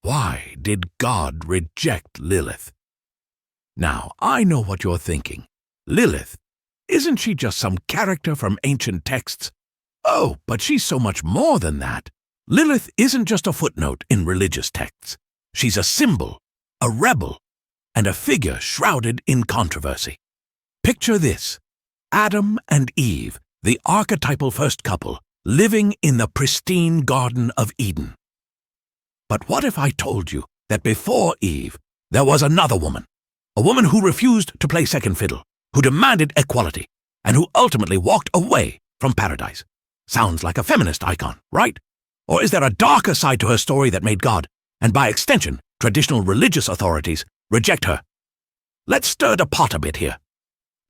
Why did God reject Lilith? Now, I know what you're thinking. Lilith, isn't she just some character from ancient texts? Oh, but she's so much more than that. Lilith isn't just a footnote in religious texts. She's a symbol, a rebel, and a figure shrouded in controversy. Picture this: Adam and Eve, the archetypal first couple, living in the pristine Garden of Eden. But what if I told you that before Eve, there was another woman, a woman who refused to play second fiddle, who demanded equality, and who ultimately walked away from paradise? Sounds like a feminist icon, right? Or is there a darker side to her story that made God, and by extension, traditional religious authorities, reject her? Let's stir the pot a bit here.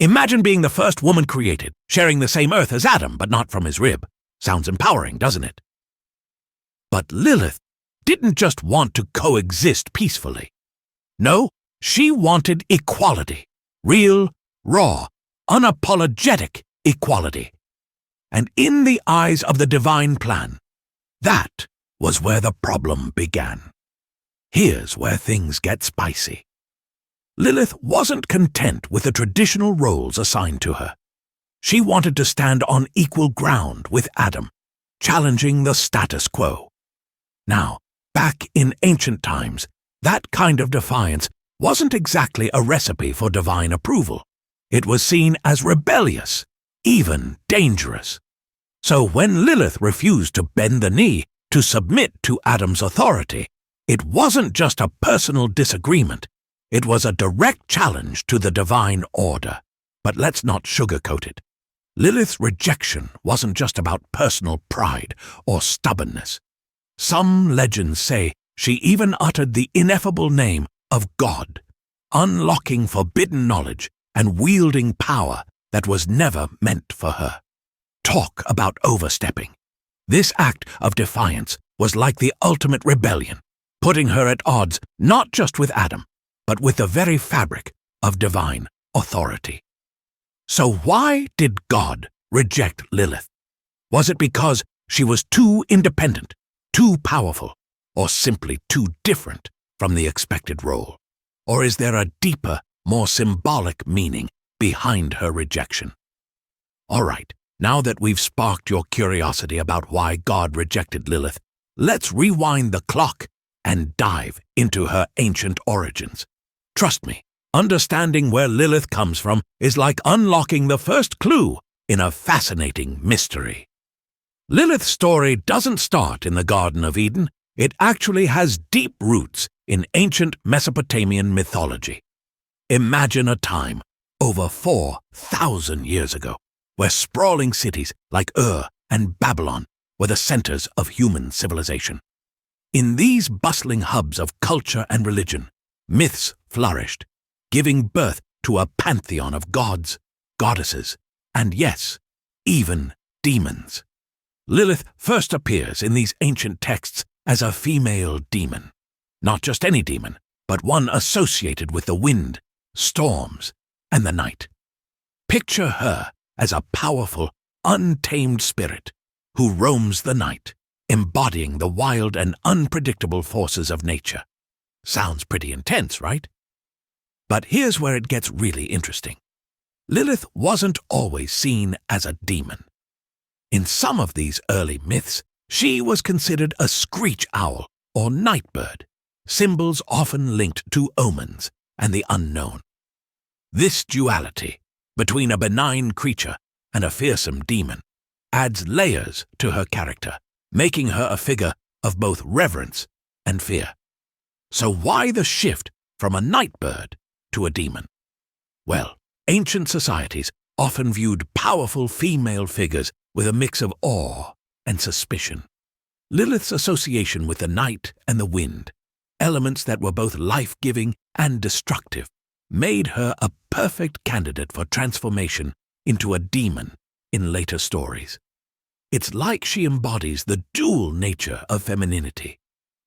Imagine being the first woman created, sharing the same earth as Adam, but not from his rib. Sounds empowering, doesn't it? But Lilith didn't just want to coexist peacefully. No, she wanted equality. Real, raw, unapologetic equality. And in the eyes of the divine plan, that was where the problem began. Here's where things get spicy. Lilith wasn't content with the traditional roles assigned to her. She wanted to stand on equal ground with Adam, challenging the status quo. Now, back in ancient times, that kind of defiance wasn't exactly a recipe for divine approval. It was seen as rebellious, even dangerous. So when Lilith refused to bend the knee, to submit to Adam's authority, it wasn't just a personal disagreement. It was a direct challenge to the divine order. But let's not sugarcoat it. Lilith's rejection wasn't just about personal pride or stubbornness. Some legends say she even uttered the ineffable name of God, unlocking forbidden knowledge and wielding power that was never meant for her. Talk about overstepping. This act of defiance was like the ultimate rebellion, putting her at odds not just with Adam, but with the very fabric of divine authority. So why did God reject Lilith? Was it because she was too independent, too powerful, or simply too different from the expected role? Or is there a deeper, more symbolic meaning behind her rejection? All right, now that we've sparked your curiosity about why God rejected Lilith, let's rewind the clock and dive into her ancient origins. Trust me, understanding where Lilith comes from is like unlocking the first clue in a fascinating mystery. Lilith's story doesn't start in the Garden of Eden. It actually has deep roots in ancient Mesopotamian mythology. Imagine a time over 4,000 years ago, where sprawling cities like Ur and Babylon were the centers of human civilization. In these bustling hubs of culture and religion, myths flourished, giving birth to a pantheon of gods, goddesses, and yes, even demons. Lilith first appears in these ancient texts as a female demon. Not just any demon, but one associated with the wind, storms, and the night. Picture her as a powerful, untamed spirit who roams the night, embodying the wild and unpredictable forces of nature. Sounds pretty intense, right? But here's where it gets really interesting. Lilith wasn't always seen as a demon. In some of these early myths, she was considered a screech owl or night bird, symbols often linked to omens and the unknown. This duality between a benign creature and a fearsome demon adds layers to her character, making her a figure of both reverence and fear. So why the shift from a night bird to a demon? Well, ancient societies often viewed powerful female figures with a mix of awe and suspicion. Lilith's association with the night and the wind, elements that were both life-giving and destructive, made her a perfect candidate for transformation into a demon in later stories. It's like she embodies the dual nature of femininity,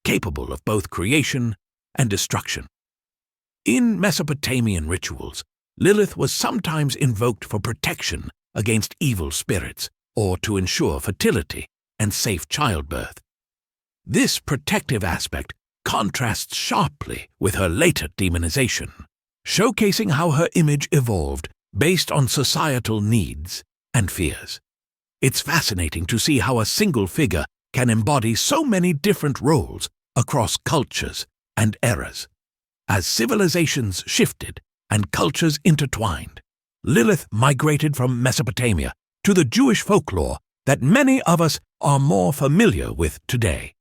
capable of both creation and destruction. In Mesopotamian rituals, Lilith was sometimes invoked for protection against evil spirits or to ensure fertility and safe childbirth. This protective aspect contrasts sharply with her later demonization, showcasing how her image evolved based on societal needs and fears. It's fascinating to see how a single figure can embody so many different roles across cultures and eras. As civilizations shifted and cultures intertwined, Lilith migrated from Mesopotamia to the Jewish folklore that many of us are more familiar with today.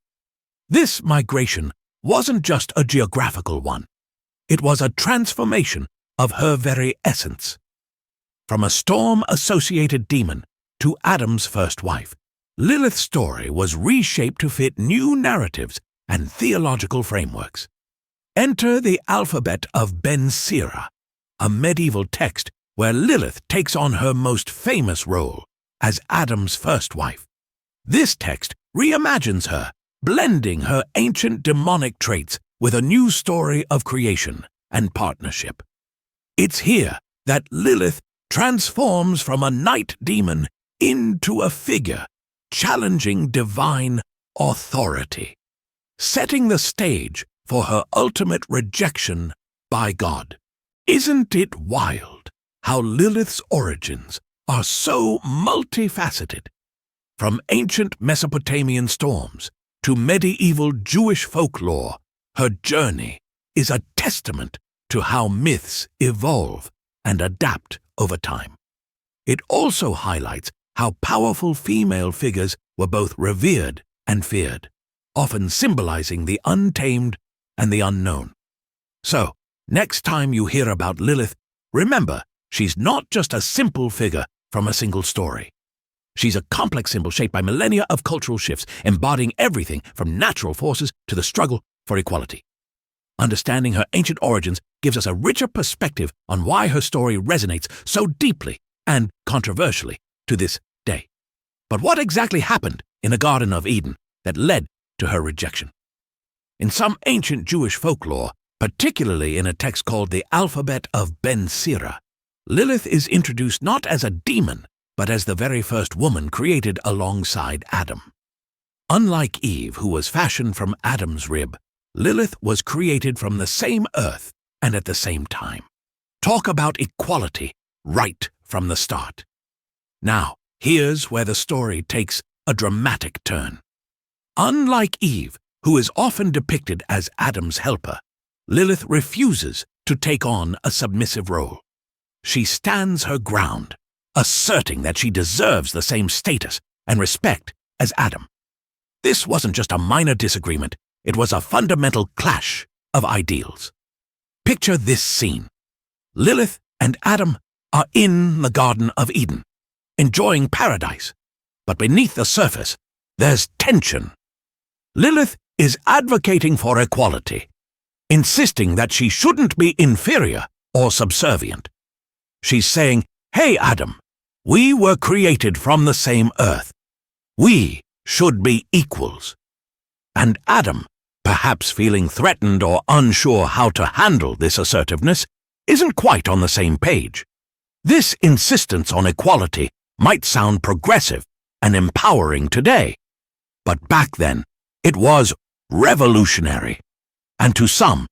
This migration wasn't just a geographical one. It was a transformation of her very essence. From a storm-associated demon to Adam's first wife, Lilith's story was reshaped to fit new narratives and theological frameworks. Enter the alphabet of Ben Sira, a medieval text where Lilith takes on her most famous role as Adam's first wife. This text reimagines her, blending her ancient demonic traits with a new story of creation and partnership. It's here that Lilith transforms from a night demon into a figure challenging divine authority, setting the stage for her ultimate rejection by God. Isn't it wild how Lilith's origins are so multifaceted? From ancient Mesopotamian storms to medieval Jewish folklore, her journey is a testament to how myths evolve and adapt over time. It also highlights how powerful female figures were both revered and feared, often symbolizing the untamed and the unknown. So, next time you hear about Lilith, remember, she's not just a simple figure from a single story. She's a complex symbol shaped by millennia of cultural shifts, embodying everything from natural forces to the struggle for equality. Understanding her ancient origins gives us a richer perspective on why her story resonates so deeply and controversially to this day. But what exactly happened in the Garden of Eden that led to her rejection? In some ancient Jewish folklore, particularly in a text called the Alphabet of Ben Sira, Lilith is introduced not as a demon, but as the very first woman created alongside Adam. Unlike Eve, who was fashioned from Adam's rib, Lilith was created from the same earth and at the same time. Talk about equality right from the start. Now, here's where the story takes a dramatic turn. Unlike Eve, who is often depicted as Adam's helper, Lilith refuses to take on a submissive role. She stands her ground, asserting that she deserves the same status and respect as Adam. This wasn't just a minor disagreement, it was a fundamental clash of ideals. Picture this scene. Lilith and Adam are in the Garden of Eden, enjoying paradise, but beneath the surface, there's tension. Lilith is advocating for equality, insisting that she shouldn't be inferior or subservient. She's saying, "Hey, Adam, we were created from the same earth. We should be equals." And Adam, perhaps feeling threatened or unsure how to handle this assertiveness, isn't quite on the same page. This insistence on equality might sound progressive and empowering today, but back then it was revolutionary, and to some,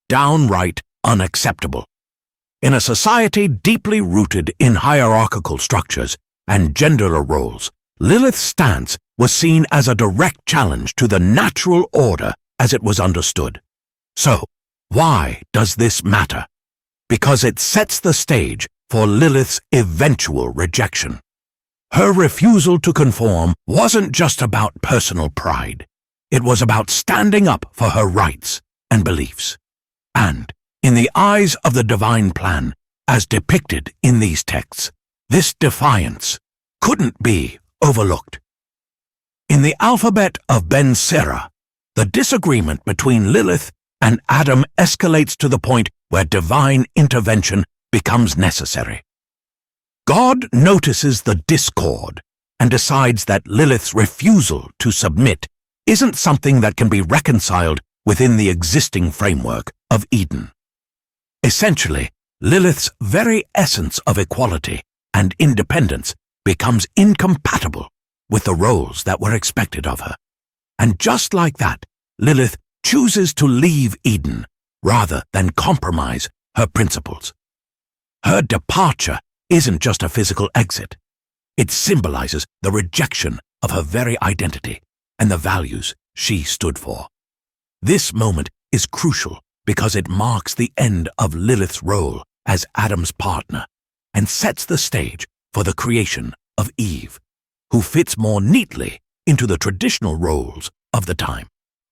downright unacceptable. In a society deeply rooted in hierarchical structures and gender roles, Lilith's stance was seen as a direct challenge to the natural order as it was understood. So, why does this matter? Because it sets the stage for Lilith's eventual rejection. Her refusal to conform wasn't just about personal pride. It was about standing up for her rights and beliefs. And, in the eyes of the divine plan, as depicted in these texts, this defiance couldn't be overlooked. In the Alphabet of Ben Sira, the disagreement between Lilith and Adam escalates to the point where divine intervention becomes necessary. God notices the discord and decides that Lilith's refusal to submit isn't something that can be reconciled within the existing framework of Eden. Essentially, Lilith's very essence of equality and independence becomes incompatible with the roles that were expected of her. And just like that, Lilith chooses to leave Eden rather than compromise her principles. Her departure isn't just a physical exit. It symbolizes the rejection of her very identity and the values she stood for. This moment is crucial because it marks the end of Lilith's role as Adam's partner and sets the stage for the creation of Eve, who fits more neatly into the traditional roles of the time.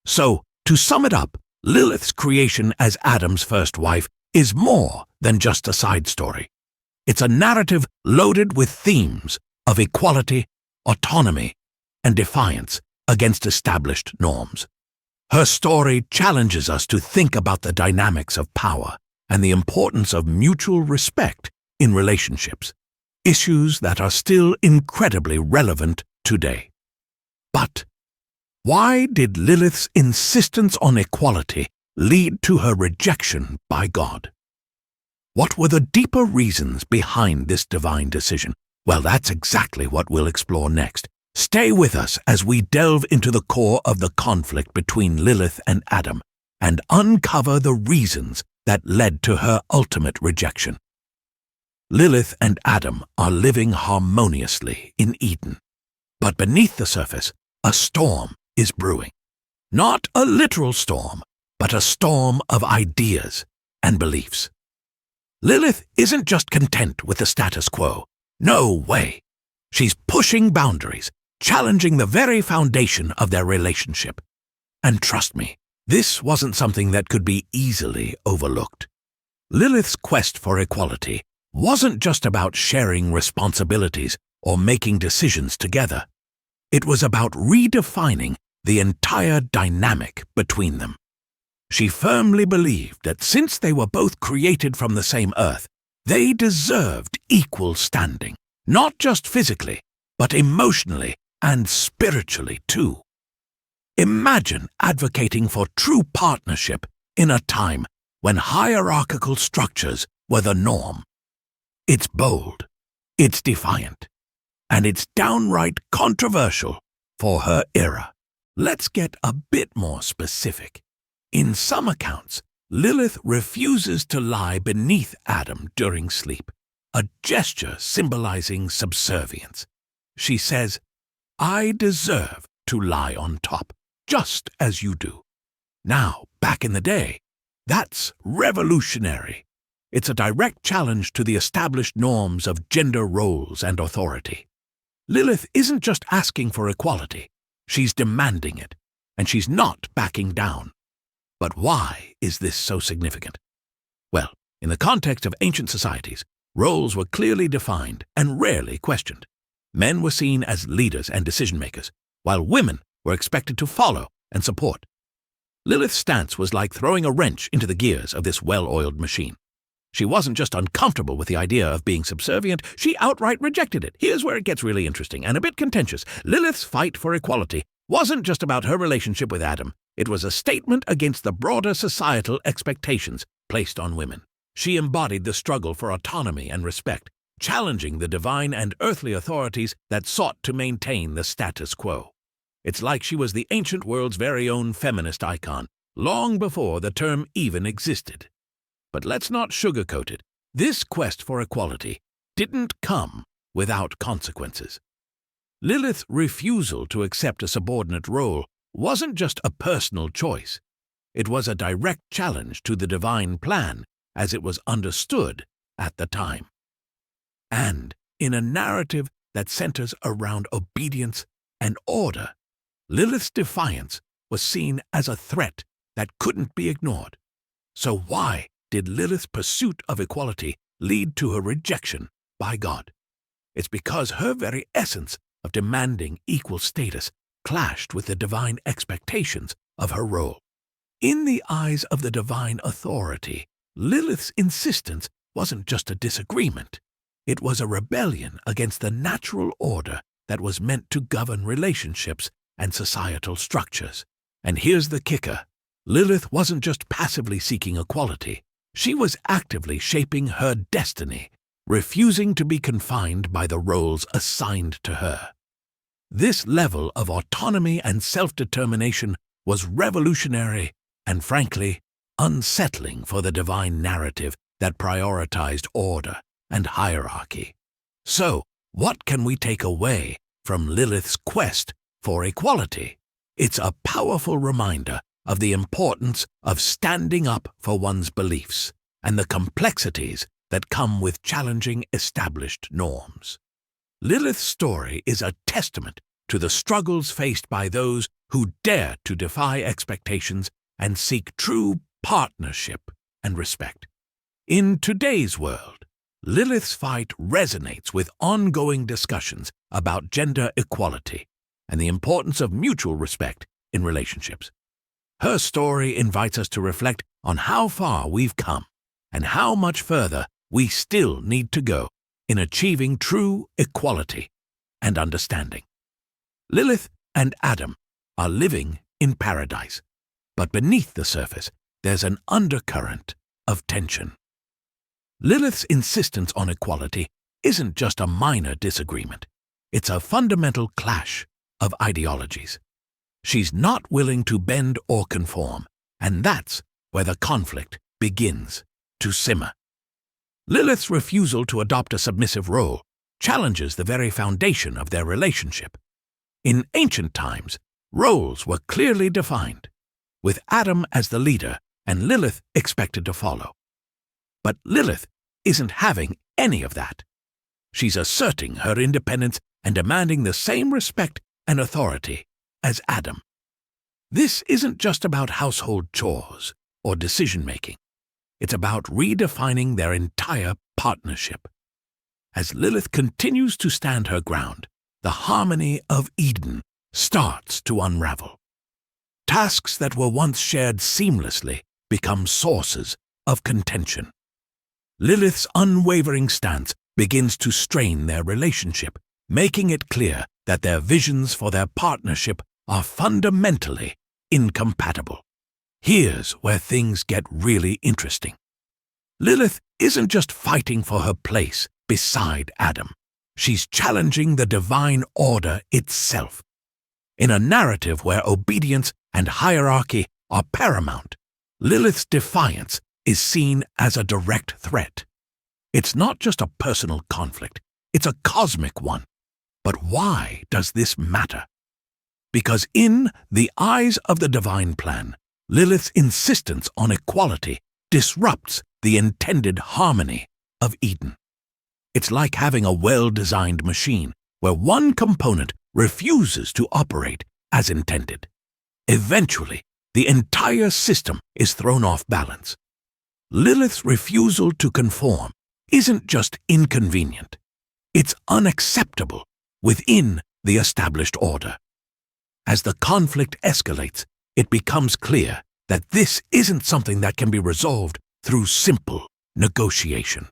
So, to sum it up, Lilith's creation as Adam's first wife is more than just a side story. It's a narrative loaded with themes of equality, autonomy, and defiance against established norms. Her story challenges us to think about the dynamics of power and the importance of mutual respect in relationships, issues that are still incredibly relevant today. But why did Lilith's insistence on equality lead to her rejection by God? What were the deeper reasons behind this divine decision? Well, that's exactly what we'll explore next. Stay with us as we delve into the core of the conflict between Lilith and Adam and uncover the reasons that led to her ultimate rejection. Lilith and Adam are living harmoniously in Eden, but beneath the surface, a storm is brewing. Not a literal storm, but a storm of ideas and beliefs. Lilith isn't just content with the status quo. No way. She's pushing boundaries, challenging the very foundation of their relationship. And trust me, this wasn't something that could be easily overlooked. Lilith's quest for equality wasn't just about sharing responsibilities or making decisions together. It was about redefining the entire dynamic between them. She firmly believed that since they were both created from the same earth, they deserved equal standing, not just physically, but emotionally and spiritually too. Imagine advocating for true partnership in a time when hierarchical structures were the norm. It's bold, it's defiant, and it's downright controversial for her era. Let's get a bit more specific. In some accounts, Lilith refuses to lie beneath Adam during sleep, a gesture symbolizing subservience. She says, "I deserve to lie on top, just as you do." Now, back in the day, that's revolutionary. It's a direct challenge to the established norms of gender roles and authority. Lilith isn't just asking for equality, she's demanding it, and she's not backing down. But why is this so significant? Well, in the context of ancient societies, roles were clearly defined and rarely questioned. Men were seen as leaders and decision-makers, while women were expected to follow and support. Lilith's stance was like throwing a wrench into the gears of this well-oiled machine. She wasn't just uncomfortable with the idea of being subservient, she outright rejected it. Here's where it gets really interesting and a bit contentious. Lilith's fight for equality wasn't just about her relationship with Adam. It was a statement against the broader societal expectations placed on women. She embodied the struggle for autonomy and respect, challenging the divine and earthly authorities that sought to maintain the status quo. It's like she was the ancient world's very own feminist icon, long before the term even existed. But let's not sugarcoat it. This quest for equality didn't come without consequences. Lilith's refusal to accept a subordinate role wasn't just a personal choice. It was a direct challenge to the divine plan as it was understood at the time. And in a narrative that centers around obedience and order, Lilith's defiance was seen as a threat that couldn't be ignored. So why did Lilith's pursuit of equality lead to her rejection by God? It's because her very essence of demanding equal status clashed with the divine expectations of her role. In the eyes of the divine authority, Lilith's insistence wasn't just a disagreement. It was a rebellion against the natural order that was meant to govern relationships and societal structures. And here's the kicker. Lilith wasn't just passively seeking equality. She was actively shaping her destiny, refusing to be confined by the roles assigned to her. This level of autonomy and self-determination was revolutionary and frankly, unsettling for the divine narrative that prioritized order and hierarchy. So, what can we take away from Lilith's quest for equality? It's a powerful reminder of the importance of standing up for one's beliefs and the complexities that come with challenging established norms. Lilith's story is a testament to the struggles faced by those who dare to defy expectations and seek true partnership and respect. In today's world, Lilith's fight resonates with ongoing discussions about gender equality and the importance of mutual respect in relationships. Her story invites us to reflect on how far we've come and how much further we still need to go in achieving true equality and understanding. Lilith and Adam are living in paradise, but beneath the surface, there's an undercurrent of tension. Lilith's insistence on equality isn't just a minor disagreement. It's a fundamental clash of ideologies. She's not willing to bend or conform, and that's where the conflict begins to simmer. Lilith's refusal to adopt a submissive role challenges the very foundation of their relationship. In ancient times, roles were clearly defined, with Adam as the leader and Lilith expected to follow. But Lilith isn't having any of that. She's asserting her independence and demanding the same respect and authority as Adam. This isn't just about household chores or decision-making. It's about redefining their entire partnership. As Lilith continues to stand her ground, the harmony of Eden starts to unravel. Tasks that were once shared seamlessly become sources of contention. Lilith's unwavering stance begins to strain their relationship, making it clear that their visions for their partnership are fundamentally incompatible. Here's where things get really interesting. Lilith isn't just fighting for her place beside Adam. She's challenging the divine order itself. In a narrative where obedience and hierarchy are paramount, Lilith's defiance is seen as a direct threat. It's not just a personal conflict, it's a cosmic one. But why does this matter? Because in the eyes of the divine plan, Lilith's insistence on equality disrupts the intended harmony of Eden. It's like having a well-designed machine where one component refuses to operate as intended. Eventually, the entire system is thrown off balance. Lilith's refusal to conform isn't just inconvenient, it's unacceptable within the established order. As the conflict escalates, it becomes clear that this isn't something that can be resolved through simple negotiation.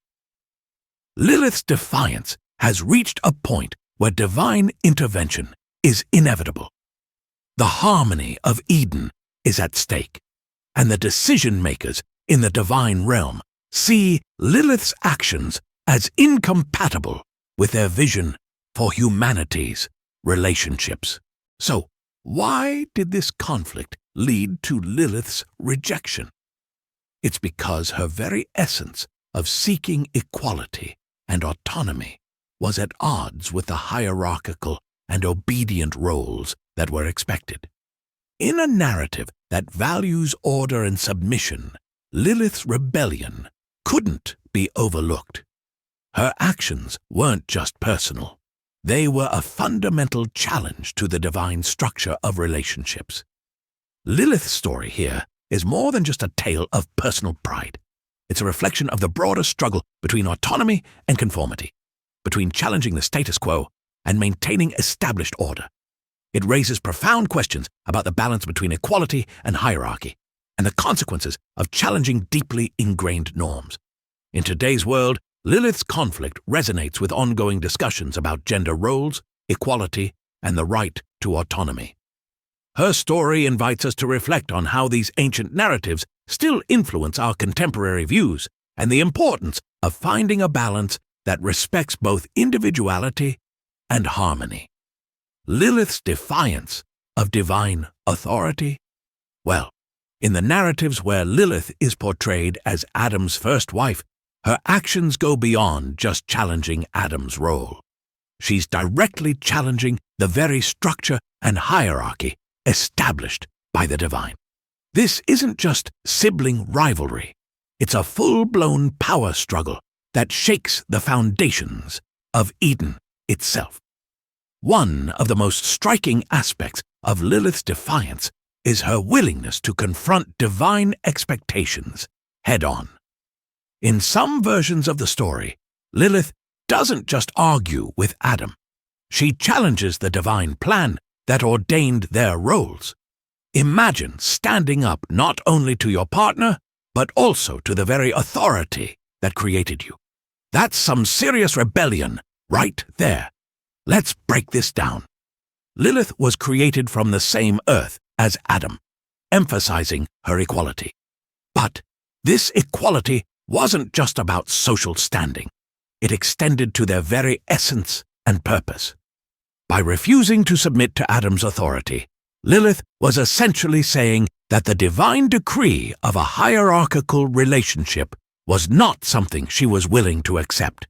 Lilith's defiance has reached a point where divine intervention is inevitable. The harmony of Eden is at stake, and the decision-makers in the divine realm see Lilith's actions as incompatible with their vision for humanity's relationships. So, why did this conflict lead to Lilith's rejection? It's because her very essence of seeking equality and autonomy was at odds with the hierarchical and obedient roles that were expected. In a narrative that values order and submission, Lilith's rebellion couldn't be overlooked. Her actions weren't just personal. They were a fundamental challenge to the divine structure of relationships. Lilith's story here is more than just a tale of personal pride. It's a reflection of the broader struggle between autonomy and conformity, between challenging the status quo and maintaining established order. It raises profound questions about the balance between equality and hierarchy, and the consequences of challenging deeply ingrained norms. In today's world, Lilith's conflict resonates with ongoing discussions about gender roles, equality, and the right to autonomy. Her story invites us to reflect on how these ancient narratives still influence our contemporary views and the importance of finding a balance that respects both individuality and harmony. Lilith's defiance of divine authority? Well, In the narratives where Lilith is portrayed as Adam's first wife, her actions go beyond just challenging Adam's role. She's directly challenging the very structure and hierarchy established by the divine. This isn't just sibling rivalry. It's a full-blown power struggle that shakes the foundations of Eden itself. One of the most striking aspects of Lilith's defiance is her willingness to confront divine expectations head-on. In some versions of the story, Lilith doesn't just argue with Adam. She challenges the divine plan that ordained their roles. Imagine standing up not only to your partner, but also to the very authority that created you. That's some serious rebellion right there. Let's break this down. Lilith was created from the same earth as Adam, emphasizing her equality. But this equality wasn't just about social standing. It extended to their very essence and purpose. By refusing to submit to Adam's authority, Lilith was essentially saying that the divine decree of a hierarchical relationship was not something she was willing to accept.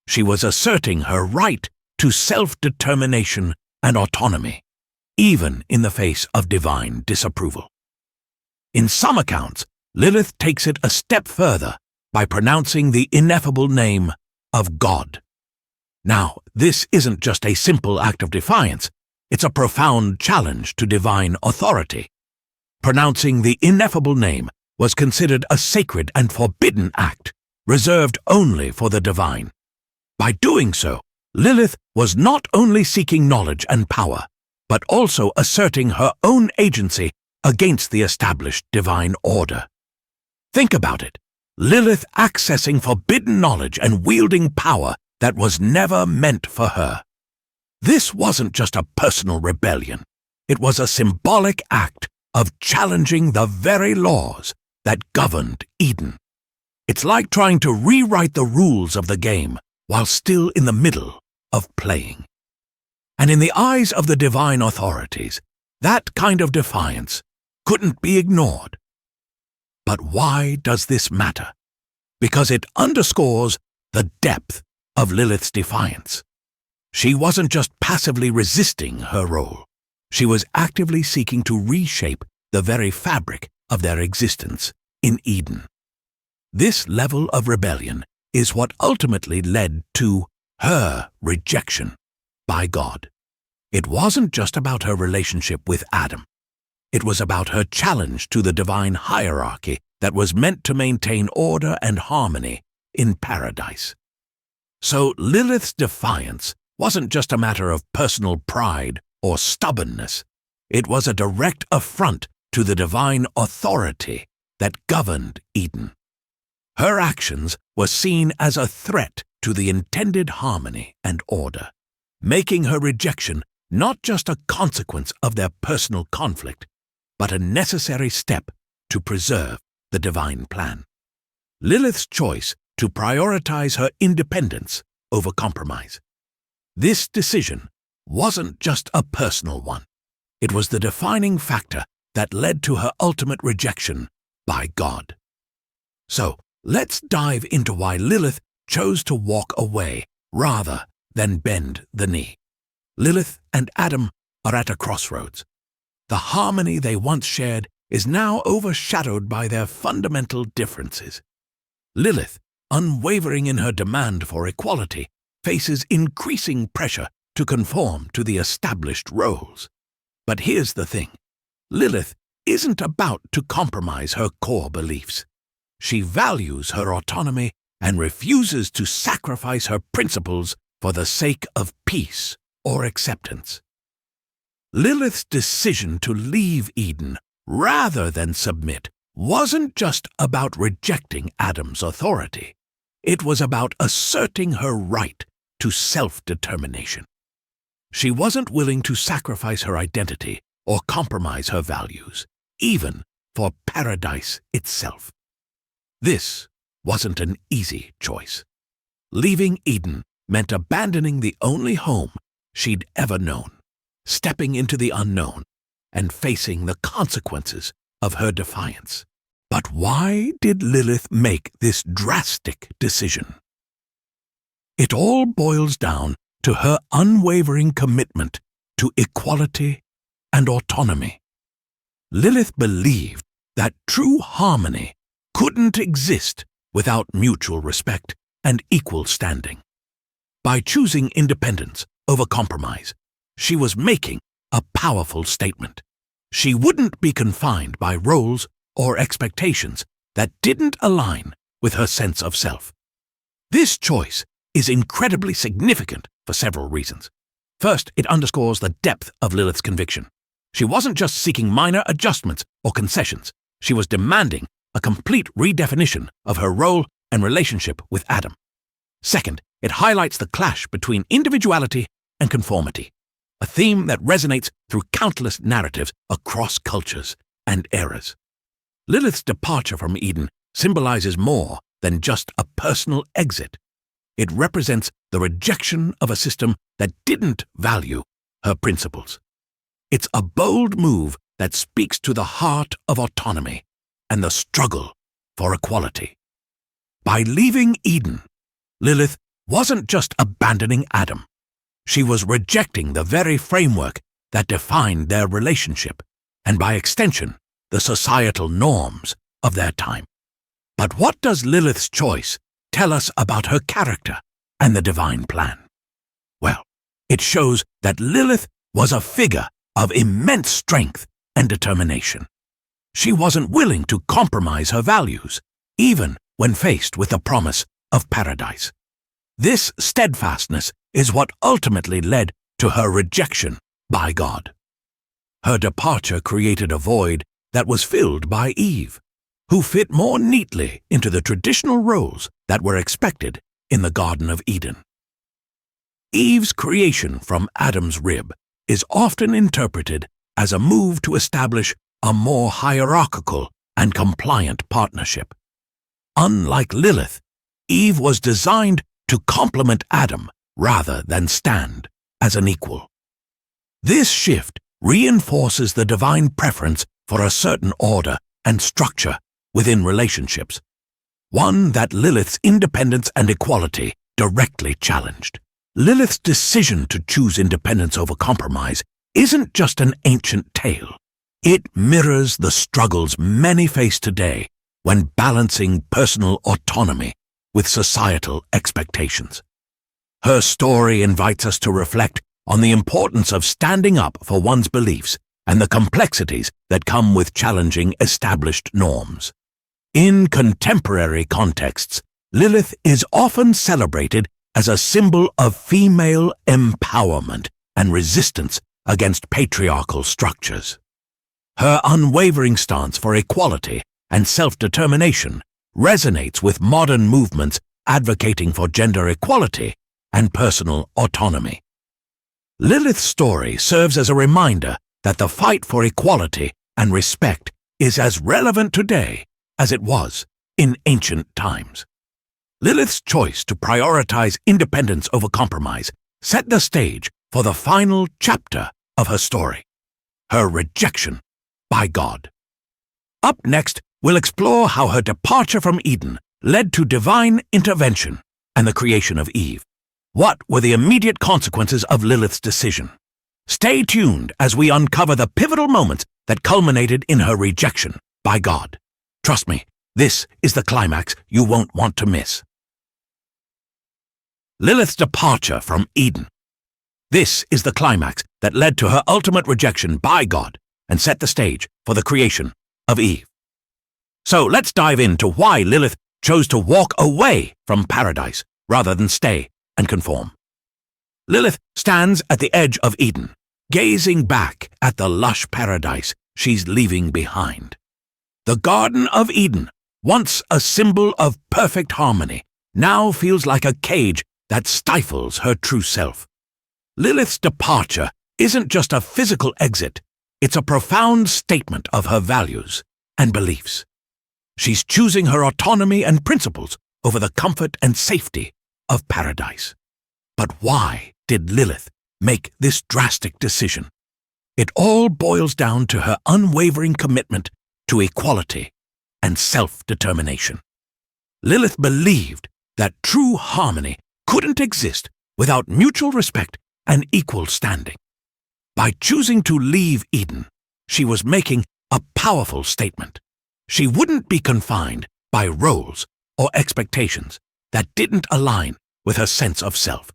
She was asserting her right to self-determination and autonomy, even in the face of divine disapproval. In some accounts, Lilith takes it a step further by pronouncing the ineffable name of God. Now, this isn't just a simple act of defiance, it's a profound challenge to divine authority. Pronouncing the ineffable name was considered a sacred and forbidden act, reserved only for the divine. By doing so, Lilith was not only seeking knowledge and power, but also asserting her own agency against the established divine order. Think about it. Lilith accessing forbidden knowledge and wielding power that was never meant for her. This wasn't just a personal rebellion. It was a symbolic act of challenging the very laws that governed Eden. It's like trying to rewrite the rules of the game while still in the middle of playing. And in the eyes of the divine authorities, that kind of defiance couldn't be ignored. But why does this matter? Because it underscores the depth of Lilith's defiance. She wasn't just passively resisting her role. She was actively seeking to reshape the very fabric of their existence in Eden. This level of rebellion is what ultimately led to her rejection by God. It wasn't just about her relationship with Adam. It was about her challenge to the divine hierarchy that was meant to maintain order and harmony in paradise. So Lilith's defiance wasn't just a matter of personal pride or stubbornness. It was a direct affront to the divine authority that governed Eden. Her actions were seen as a threat to the intended harmony and order, making her rejection not just a consequence of their personal conflict, but a necessary step to preserve the divine plan. Lilith's choice to prioritize her independence over compromise. This decision wasn't just a personal one. It was the defining factor that led to her ultimate rejection by God. So, let's dive into why Lilith chose to walk away rather than bend the knee. Lilith and Adam are at a crossroads. The harmony they once shared is now overshadowed by their fundamental differences. Lilith, unwavering in her demand for equality, faces increasing pressure to conform to the established roles. But here's the thing. Lilith isn't about to compromise her core beliefs. She values her autonomy and refuses to sacrifice her principles for the sake of peace or acceptance. Lilith's decision to leave Eden rather than submit wasn't just about rejecting Adam's authority. It was about asserting her right to self-determination. She wasn't willing to sacrifice her identity or compromise her values, even for paradise itself. This wasn't an easy choice. Leaving Eden meant abandoning the only home she'd ever known, stepping into the unknown, and facing the consequences of her defiance. But why did Lilith make this drastic decision? It all boils down to her unwavering commitment to equality and autonomy. Lilith believed that true harmony couldn't exist without mutual respect and equal standing. By choosing independence over compromise, she was making a powerful statement. She wouldn't be confined by roles or expectations that didn't align with her sense of self. This choice is incredibly significant for several reasons. First, it underscores the depth of Lilith's conviction. She wasn't just seeking minor adjustments or concessions. She was demanding a complete redefinition of her role and relationship with Adam. Second, it highlights the clash between individuality and conformity, a theme that resonates through countless narratives across cultures and eras. Lilith's departure from Eden symbolizes more than just a personal exit. It represents the rejection of a system that didn't value her principles. It's a bold move that speaks to the heart of autonomy and the struggle for equality. By leaving Eden, Lilith wasn't just abandoning Adam. She was rejecting the very framework that defined their relationship, and by extension, the societal norms of their time. But what does Lilith's choice tell us about her character and the divine plan? Well, it shows that Lilith was a figure of immense strength and determination. She wasn't willing to compromise her values, even when faced with the promise of paradise. This steadfastness is what ultimately led to her rejection by God. Her departure created a void that was filled by Eve, who fit more neatly into the traditional roles that were expected in the Garden of Eden. Eve's creation from Adam's rib is often interpreted as a move to establish a more hierarchical and compliant partnership. Unlike Lilith, Eve was designed to complement Adam rather than stand as an equal. This shift reinforces the divine preference for a certain order and structure within relationships, one that Lilith's independence and equality directly challenged. Lilith's decision to choose independence over compromise isn't just an ancient tale. It mirrors the struggles many face today when balancing personal autonomy with societal expectations. Her story invites us to reflect on the importance of standing up for one's beliefs and the complexities that come with challenging established norms. In contemporary contexts, Lilith is often celebrated as a symbol of female empowerment and resistance against patriarchal structures. Her unwavering stance for equality and self-determination resonates with modern movements advocating for gender equality and personal autonomy. Lilith's story serves as a reminder that the fight for equality and respect is as relevant today as it was in ancient times. Lilith's choice to prioritize independence over compromise set the stage for the final chapter of her story, her rejection by God. Up next, we'll explore how her departure from Eden led to divine intervention and the creation of Eve. What were the immediate consequences of Lilith's decision? Stay tuned as we uncover the pivotal moments that culminated in her rejection by God. Trust me, this is the climax you won't want to miss. Lilith's departure from Eden. This is the climax that led to her ultimate rejection by God and set the stage for the creation of Eve. So let's dive into why Lilith chose to walk away from paradise rather than stay and conform. Lilith stands at the edge of Eden, gazing back at the lush paradise she's leaving behind. The Garden of Eden, once a symbol of perfect harmony, now feels like a cage that stifles her true self. Lilith's departure isn't just a physical exit, it's a profound statement of her values and beliefs. She's choosing her autonomy and principles over the comfort and safety of paradise. But why did Lilith make this drastic decision? It all boils down to her unwavering commitment to equality and self-determination. Lilith believed that true harmony couldn't exist without mutual respect and equal standing. By choosing to leave Eden, she was making a powerful statement. She wouldn't be confined by roles or expectations that didn't align with her sense of self.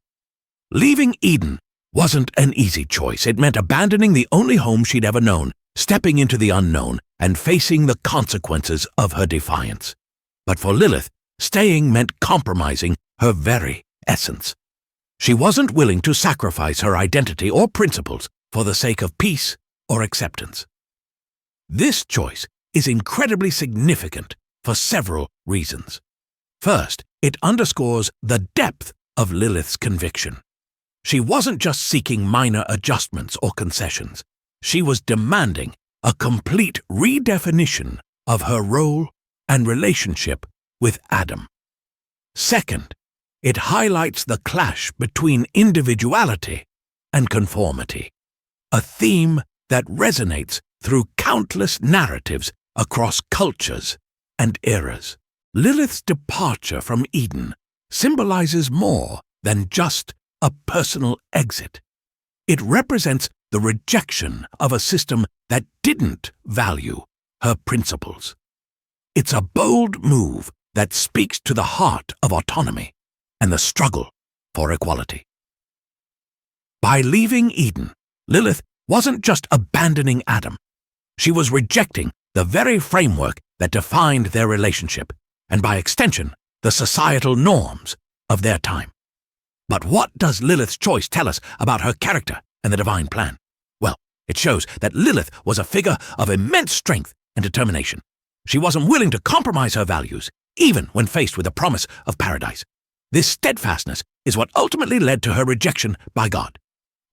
Leaving Eden wasn't an easy choice. It meant abandoning the only home she'd ever known, stepping into the unknown, and facing the consequences of her defiance. But for Lilith, staying meant compromising her very essence. She wasn't willing to sacrifice her identity or principles for the sake of peace or acceptance. This choice is incredibly significant for several reasons. First, it underscores the depth of Lilith's conviction. She wasn't just seeking minor adjustments or concessions. She was demanding a complete redefinition of her role and relationship with Adam. Second, it highlights the clash between individuality and conformity, a theme that resonates through countless narratives across cultures and eras. Lilith's departure from Eden symbolizes more than just a personal exit. It represents the rejection of a system that didn't value her principles. It's a bold move that speaks to the heart of autonomy and the struggle for equality. By leaving Eden, Lilith wasn't just abandoning Adam. She was rejecting the very framework that defined their relationship, and by extension, the societal norms of their time. But what does Lilith's choice tell us about her character and the divine plan? Well, it shows that Lilith was a figure of immense strength and determination. She wasn't willing to compromise her values, even when faced with the promise of paradise. This steadfastness is what ultimately led to her rejection by God.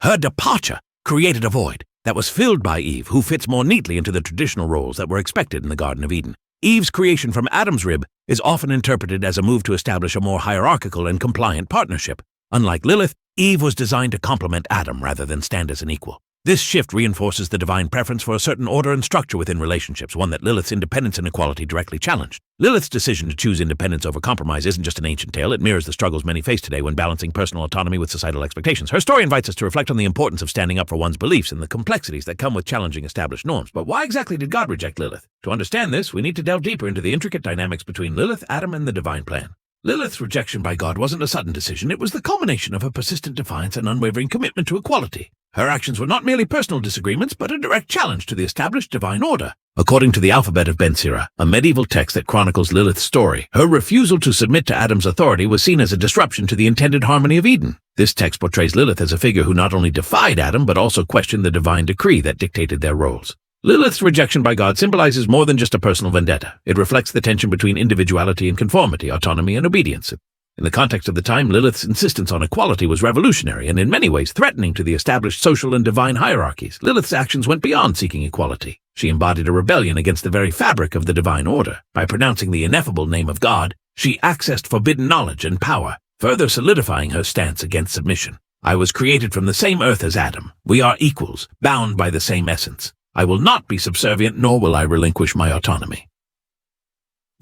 Her departure created a void that was filled by Eve, who fits more neatly into the traditional roles that were expected in the Garden of Eden. Eve's creation from Adam's rib is often interpreted as a move to establish a more hierarchical and compliant partnership. Unlike Lilith, Eve was designed to complement Adam rather than stand as an equal. This shift reinforces the divine preference for a certain order and structure within relationships, one that Lilith's independence and equality directly challenged. Lilith's decision to choose independence over compromise isn't just an ancient tale. It mirrors the struggles many face today when balancing personal autonomy with societal expectations. Her story invites us to reflect on the importance of standing up for one's beliefs and the complexities that come with challenging established norms. But why exactly did God reject Lilith? To understand this, we need to delve deeper into the intricate dynamics between Lilith, Adam, and the divine plan. Lilith's rejection by God wasn't a sudden decision. It was the culmination of her persistent defiance and unwavering commitment to equality. Her actions were not merely personal disagreements, but a direct challenge to the established divine order. According to the Alphabet of Ben Sira, a medieval text that chronicles Lilith's story, her refusal to submit to Adam's authority was seen as a disruption to the intended harmony of Eden. This text portrays Lilith as a figure who not only defied Adam, but also questioned the divine decree that dictated their roles. Lilith's rejection by God symbolizes more than just a personal vendetta. It reflects the tension between individuality and conformity, autonomy and obedience. In the context of the time, Lilith's insistence on equality was revolutionary and in many ways threatening to the established social and divine hierarchies. Lilith's actions went beyond seeking equality. She embodied a rebellion against the very fabric of the divine order. By pronouncing the ineffable name of God, she accessed forbidden knowledge and power, further solidifying her stance against submission. I was created from the same earth as Adam. We are equals, bound by the same essence. I will not be subservient, nor will I relinquish my autonomy.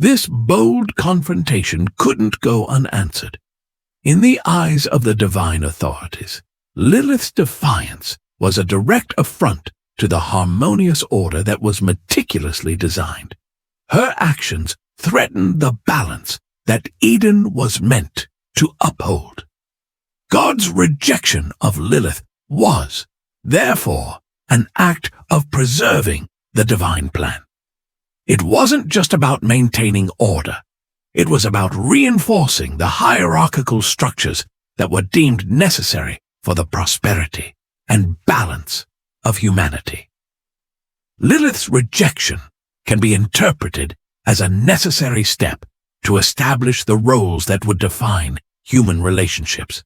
This bold confrontation couldn't go unanswered. In the eyes of the divine authorities, Lilith's defiance was a direct affront to the harmonious order that was meticulously designed. Her actions threatened the balance that Eden was meant to uphold. God's rejection of Lilith was, therefore, an act of preserving the divine plan. It wasn't just about maintaining order. It was about reinforcing the hierarchical structures that were deemed necessary for the prosperity and balance of humanity. Lilith's rejection can be interpreted as a necessary step to establish the roles that would define human relationships.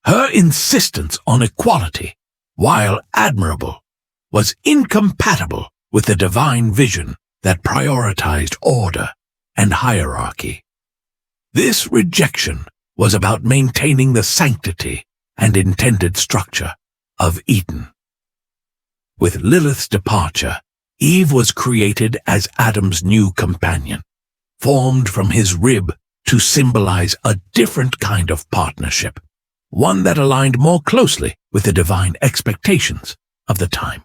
Her insistence on equality, while admirable, was incompatible with the divine vision that prioritized order and hierarchy. This rejection was about maintaining the sanctity and intended structure of Eden. With Lilith's departure, Eve was created as Adam's new companion, formed from his rib to symbolize a different kind of partnership, one that aligned more closely with the divine expectations of the time.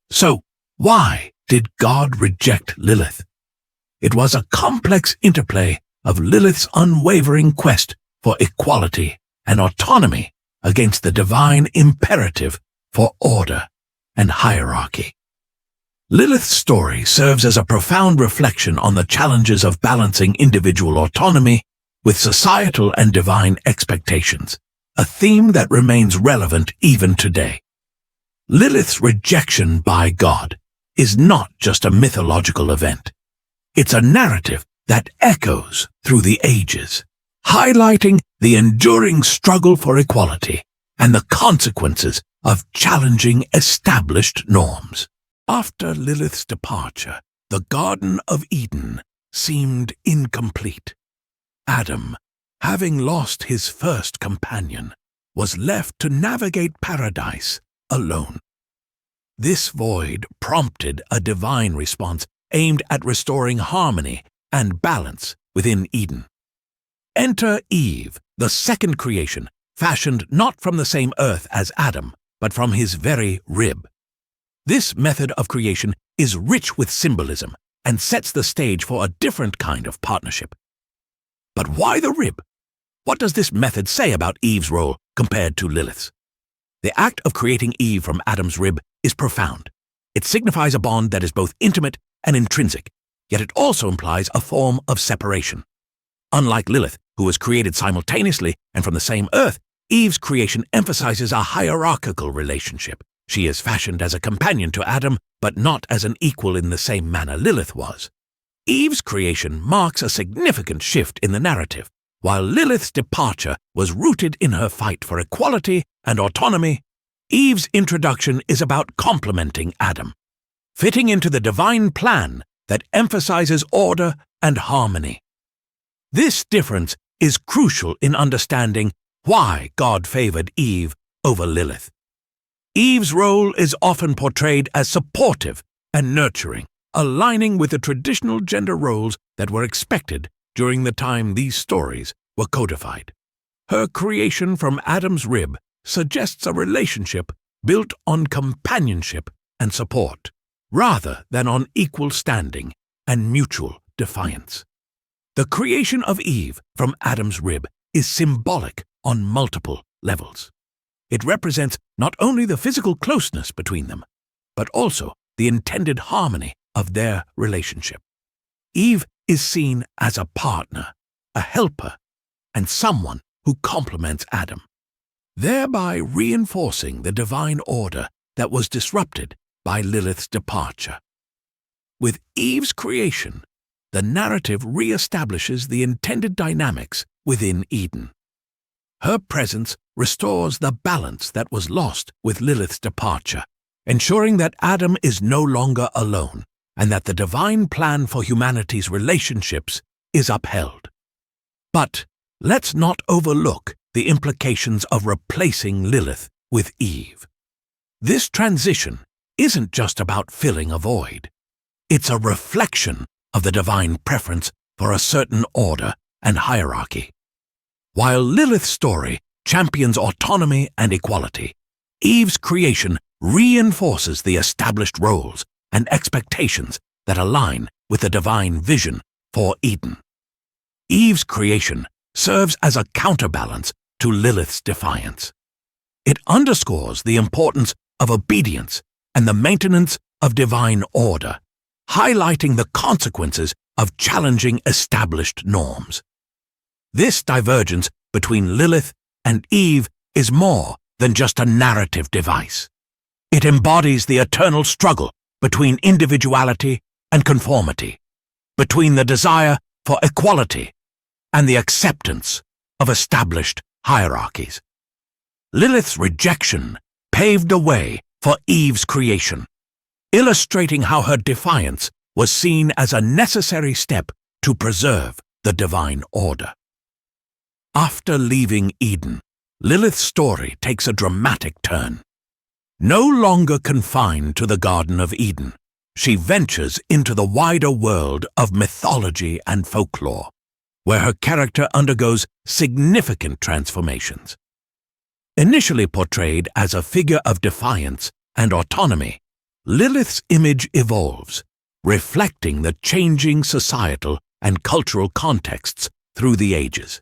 So, why did God reject Lilith? It was a complex interplay of Lilith's unwavering quest for equality and autonomy against the divine imperative for order and hierarchy. Lilith's story serves as a profound reflection on the challenges of balancing individual autonomy with societal and divine expectations, a theme that remains relevant even today. Lilith's rejection by God is not just a mythological event. It's a narrative that echoes through the ages, highlighting the enduring struggle for equality and the consequences of challenging established norms. After Lilith's departure, the Garden of Eden seemed incomplete. Adam, having lost his first companion, was left to navigate paradise alone. This void prompted a divine response aimed at restoring harmony and balance within Eden. Enter Eve, the second creation, fashioned not from the same earth as Adam, but from his very rib. This method of creation is rich with symbolism and sets the stage for a different kind of partnership. But why the rib? What does this method say about Eve's role compared to Lilith's? The act of creating Eve from Adam's rib is profound. It signifies a bond that is both intimate and intrinsic, yet it also implies a form of separation. Unlike Lilith, who was created simultaneously and from the same earth, Eve's creation emphasizes a hierarchical relationship. She is fashioned as a companion to Adam, but not as an equal in the same manner Lilith was. Eve's creation marks a significant shift in the narrative. While Lilith's departure was rooted in her fight for equality and autonomy, Eve's introduction is about complementing Adam, fitting into the divine plan that emphasizes order and harmony. This difference is crucial in understanding why God favored Eve over Lilith. Eve's role is often portrayed as supportive and nurturing, aligning with the traditional gender roles that were expected during the time these stories were codified. Her creation from Adam's rib suggests a relationship built on companionship and support, rather than on equal standing and mutual defiance. The creation of Eve from Adam's rib is symbolic on multiple levels. It represents not only the physical closeness between them, but also the intended harmony of their relationship. Eve is seen as a partner, a helper, and someone who complements Adam, thereby reinforcing the divine order that was disrupted by Lilith's departure. With Eve's creation, the narrative reestablishes the intended dynamics within Eden. Her presence restores the balance that was lost with Lilith's departure, ensuring that Adam is no longer alone and that the divine plan for humanity's relationships is upheld. But let's not overlook the implications of replacing Lilith with Eve. This transition isn't just about filling a void. It's a reflection of the divine preference for a certain order and hierarchy. While Lilith's story champions autonomy and equality, Eve's creation reinforces the established roles and expectations that align with the divine vision for Eden. Eve's creation serves as a counterbalance to Lilith's defiance. It underscores the importance of obedience and the maintenance of divine order, highlighting the consequences of challenging established norms. This divergence between Lilith and Eve is more than just a narrative device. It embodies the eternal struggle between individuality and conformity, between the desire for equality and the acceptance of established hierarchies. Lilith's rejection paved the way for Eve's creation, illustrating how her defiance was seen as a necessary step to preserve the divine order. After leaving Eden, Lilith's story takes a dramatic turn. No longer confined to the Garden of Eden, she ventures into the wider world of mythology and folklore, where her character undergoes significant transformations. Initially portrayed as a figure of defiance and autonomy, Lilith's image evolves, reflecting the changing societal and cultural contexts through the ages.